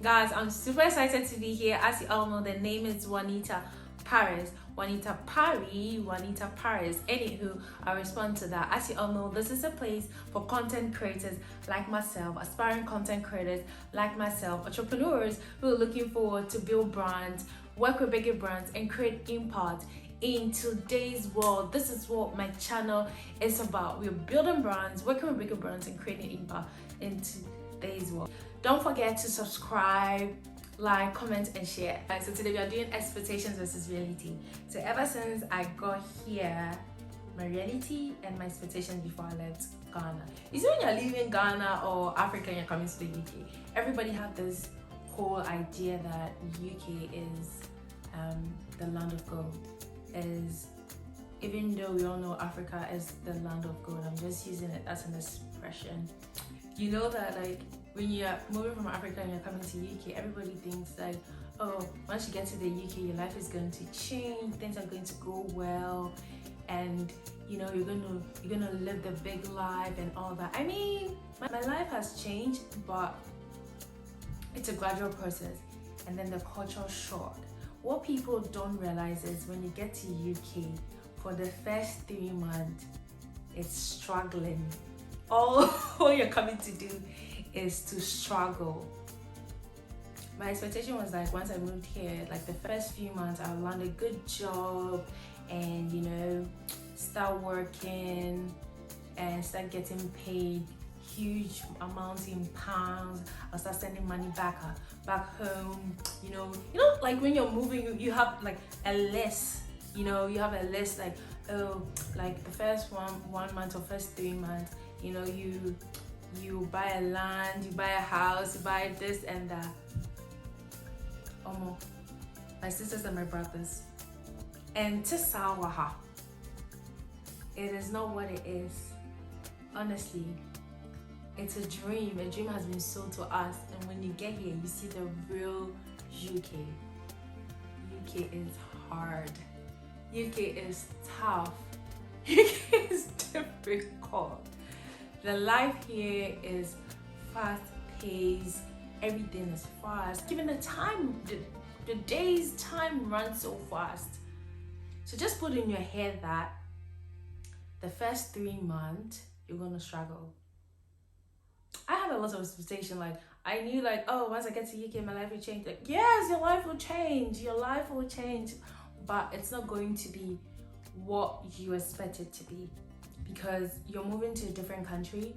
Guys, I'm super excited to be here. As you all know, the name is Juanita Paris. Juanita Paris. Anywho, I respond to that. As you all know, this is a place for content creators like myself, aspiring content creators like myself, entrepreneurs who are looking forward to build brands, work with bigger brands, and create impact in today's world. This is what my channel is about. We're building brands, working with bigger brands, and creating impact in today's world. Don't forget to subscribe, like, comment, and share. So today we are doing expectations versus reality. So ever since I got here, my reality and my expectations before I left Ghana. You see, when you're leaving Ghana or Africa and you're coming to the UK, everybody have this whole idea that UK is the land of gold. Even though we all know Africa is the land of gold, I'm just using it as an expression. You know that, like, when you're moving from Africa and you're coming to UK, everybody thinks like, oh, once you get to the UK, your life is going to change, things are going to go well, and you know, you're gonna live the big life and all that. I mean, my life has changed, but it's a gradual process, and then the cultural shock. What people don't realize is when you get to UK, for the first 3 months, it's struggling. All you're coming to do is to struggle. My expectation was like, once I moved here, like the first few months, I'll land a good job and, you know, start working and start getting paid huge amounts in pounds. I'll start sending money back home. You know, like when you're moving, you have like a list. You know, you have a list like, oh, like the first one month or first 3 months, you know, you buy a land, you buy a house, you buy this and that. My sisters and my brothers. And Tisawaha, it is not what it is. Honestly, it's a dream. A dream has been sold to us, and when you get here, you see the real UK. UK is hard. UK is tough. UK is difficult. The life here is fast-paced. Everything is fast. Given the time, the day's time runs so fast. So just put in your head that the first 3 months, you're gonna struggle. I had a lot of expectation. Like, I knew like, oh, once I get to UK, my life will change. Like, yes, your life will change. Your life will change. But it's not going to be what you expect it to be, because you're moving to a different country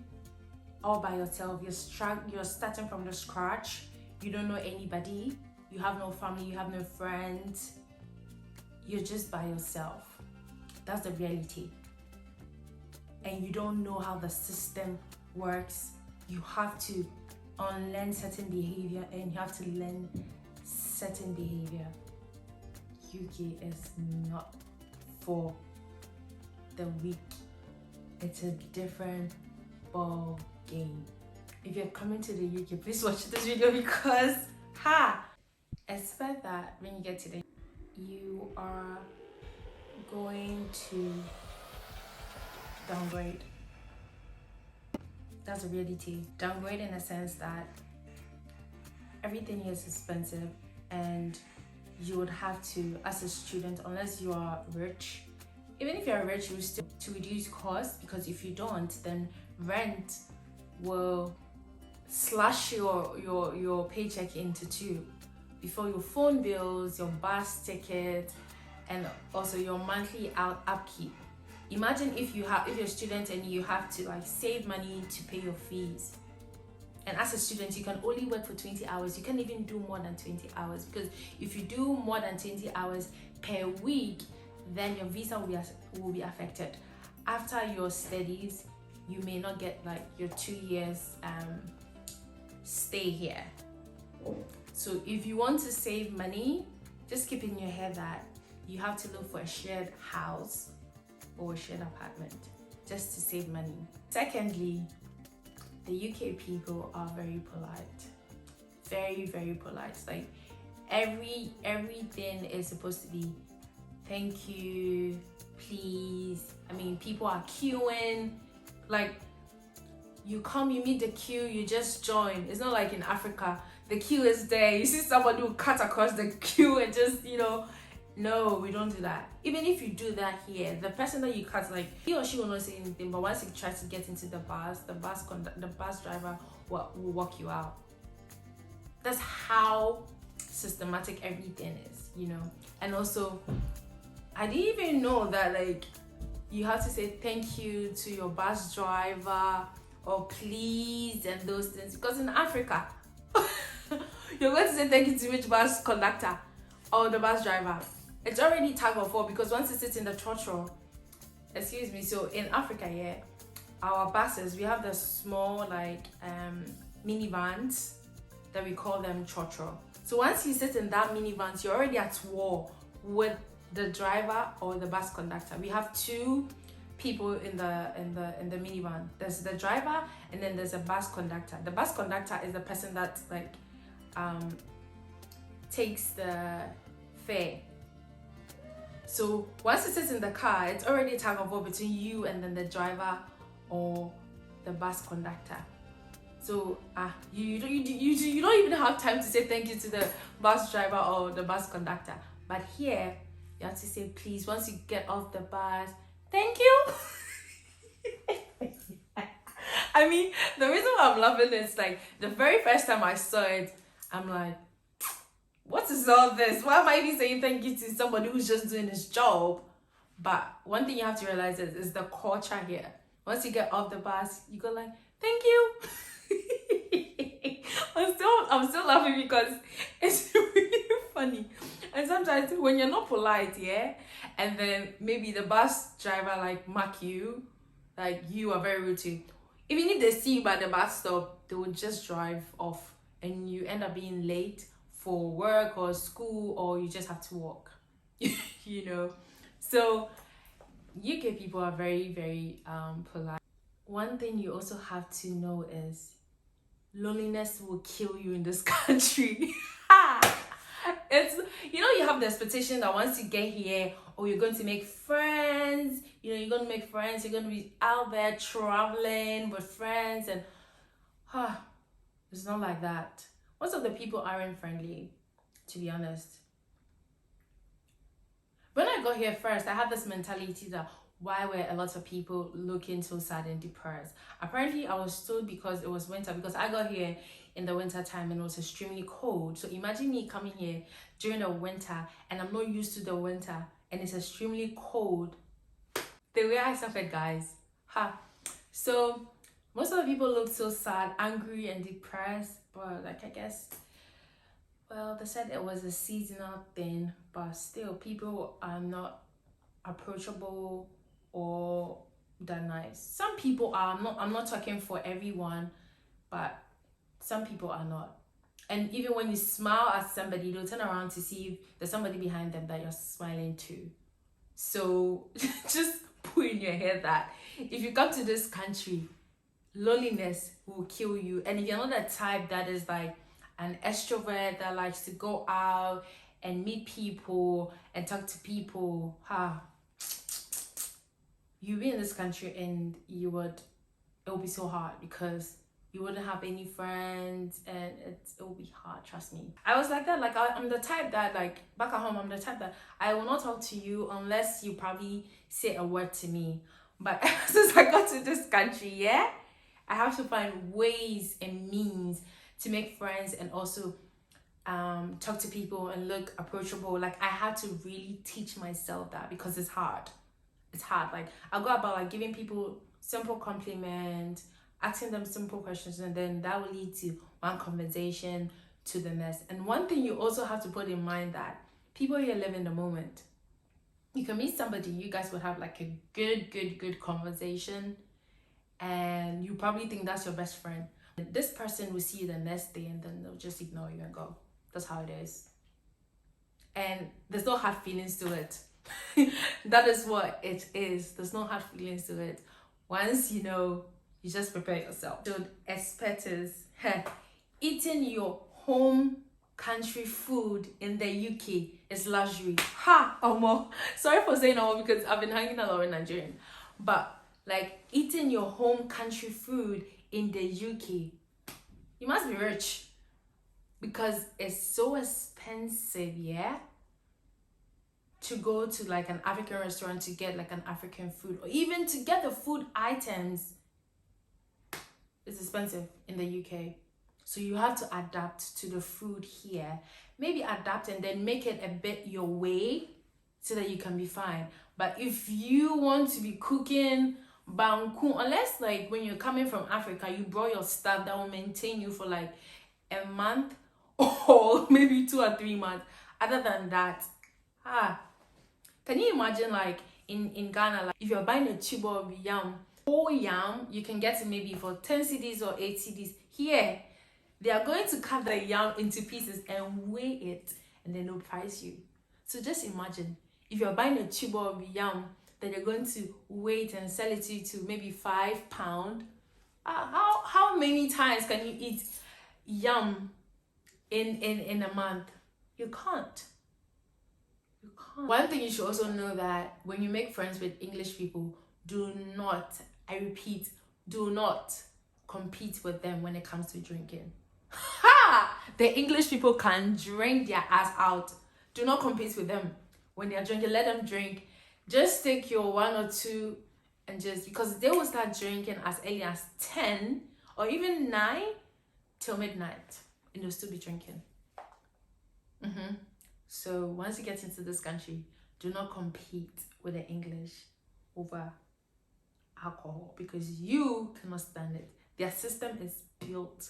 all by yourself. You're starting from the scratch. You don't know anybody. You have no family. You have no friends. You're just by yourself. That's the reality. And you don't know how the system works. You have to unlearn certain behavior and you have to learn certain behavior. UK is not for the weak. It's a different ball game. If you're coming to the UK, please watch this video, because expect that when you get to the, you are going to downgrade. That's a reality. Downgrade in a sense that everything here is expensive, and you would have to, as a student, unless you are rich, even if you're rich, you still to reduce costs, because if you don't, then rent will slash your paycheck into two, before your phone bills, your bus ticket, and also your monthly upkeep. Imagine if you're a student and you have to like save money to pay your fees. And as a student, you can only work for 20 hours. You can't even do more than 20 hours, because if you do more than 20 hours per week, then your visa will be affected. After your studies, you may not get like your 2 years stay here. So if you want to save money, just keep in your head that you have to look for a shared house or a shared apartment just to save money. Secondly, the UK people are very polite. Very, very polite. Like everything is supposed to be thank you, please. I mean, people are queuing. Like, You come, you meet the queue, you just join. It's not like in Africa, the queue is there. You see somebody who cut across the queue and just, no, we don't do that. Even if you do that here, the person that you cut, like, he or she will not say anything, but once he tries to get into the bus driver will walk you out. That's how systematic everything is, And also, I didn't even know that, like, you have to say thank you to your bus driver or please and those things. Because in Africa, you're going to say thank you to which bus conductor or the bus driver. It's already tag of war because once it sits in the trotro, excuse me, so in Africa, yeah, our buses, we have the small, like, minivans that we call them trotro. So once you sit in that minivan, you're already at war with the driver or the bus conductor. We have two people in the minivan. There's the driver and then there's a bus conductor. The bus conductor is the person that, like, takes the fare. So once it sits in the car, it's already a tug of war between you and then the driver or the bus conductor. So you don't even have time to say thank you to the bus driver or the bus conductor. But here, you have to say please once you get off the bus. Thank you. I mean, the reason why I'm loving is, like, the very first time I saw it, I'm like, what is all this? Why am I even saying thank you to somebody who's just doing his job? But one thing you have to realize is the culture here. Once you get off the bus, you go like, thank you. I'm still laughing because it's really funny. And sometimes when you're not polite, yeah, and then maybe the bus driver, like, mark you, like, you are very rude to you. Even if they see you by the bus stop, they will just drive off and you end up being late for work or school, or you just have to walk. So UK people are very, very polite. One thing you also have to know is loneliness will kill you in this country. It's, you have the expectation that once you get here, you're going to make friends, you're going to make friends, you're going to be out there traveling with friends, and it's not like that. Most of the people aren't friendly, to be honest. When I got here first, I had this mentality that why were a lot of people looking so sad and depressed? Apparently, I was told because it was winter, because I got here in the winter time and it was extremely cold. So imagine me coming here during the winter and I'm not used to the winter and it's extremely cold. The way I suffered, guys. So most of the people looked so sad, angry and depressed, but, like, I guess, well, they said it was a seasonal thing, but still people are not approachable or that nice. Some people are. I'm not talking for everyone, but some people are not. And even when you smile at somebody, they'll turn around to see if there's somebody behind them that you're smiling to. So just put in your head that if you come to this country, loneliness will kill you. And if you're not the type that is like an extrovert that likes to go out and meet people and talk to people, you'll be in this country and it will be so hard because you wouldn't have any friends and it will be hard, trust me. I was like that, like I'm the type that, like, back at home, I'm the type that I will not talk to you unless you probably say a word to me. But since I got to this country, yeah, I have to find ways and means to make friends and also talk to people and look approachable. Like, I had to really teach myself that because it's hard. It's hard. Like, I go about, like, giving people simple compliments, asking them simple questions, and then that will lead to one conversation to the next. And one thing you also have to put in mind that people here live in the moment. You can meet somebody, you guys would have like a good conversation, and you probably think that's your best friend. This person will see you the next day and then they'll just ignore you and go. That's how it is. And there's no hard feelings to it. That is what it is. There's no hard feelings to it. Once you know, you just prepare yourself. So expect is eating your home country food in the UK is luxury. Sorry for saying omo because I've been hanging a lot with Nigerian. But like eating your home country food in the UK, you must be rich, because it's so expensive, yeah, to go to like an African restaurant to get like an African food, or even to get the food items. It's expensive in the UK. So you have to adapt to the food here. Maybe adapt and then make it a bit your way so that you can be fine. But if you want to be cooking banku, unless like when you're coming from Africa, you brought your stuff that will maintain you for like a month or maybe 2 or 3 months. Other than that, can you imagine like in Ghana, like if you're buying a tube of yam, whole yam, you can get it maybe for 10 cedis or 8 cedis. Here, they are going to cut the yam into pieces and weigh it, and then they'll price you. So just imagine, if you're buying a tube of yam, then they're going to weigh it and sell it to you to maybe £5. How many times can you eat yam in a month? You can't. One thing you should also know, that when you make friends with English people, do not, I repeat, do not compete with them when it comes to drinking. The English people can drink their ass out. Do not compete with them when they are drinking. Let them drink. Just take your 1 or 2 and just, because they will start drinking as early as 10 or even 9 till midnight, and they'll still be drinking. So once you get into this country, do not compete with the English over alcohol, because you cannot stand it. Their system is built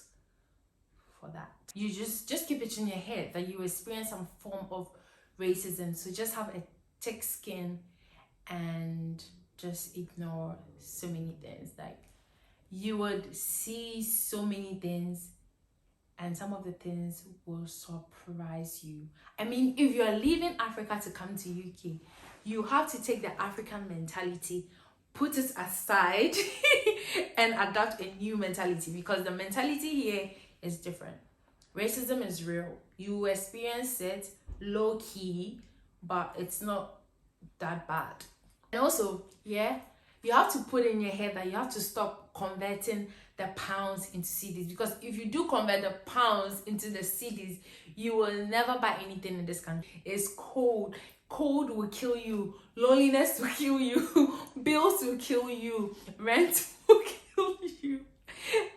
for that. You just keep it in your head that you experience some form of racism. So just have a thick skin and just ignore so many things. Like, you would see so many things, and some of the things will surprise you. I mean, if you are leaving Africa to come to UK, you have to take the African mentality, put it aside, and adopt a new mentality, because the mentality here is different. Racism is real. You experience it low key, but it's not that bad. And also, yeah, you have to put in your head that you have to stop converting the pounds into cedis, because if you do convert the pounds into the cedis, you will never buy anything in this country. It's cold. Cold will kill you. Loneliness will kill you. Bills will kill you. Rent will kill you.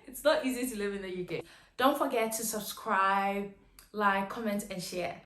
It's not easy to live in the UK. Don't forget to subscribe, like, comment, and share.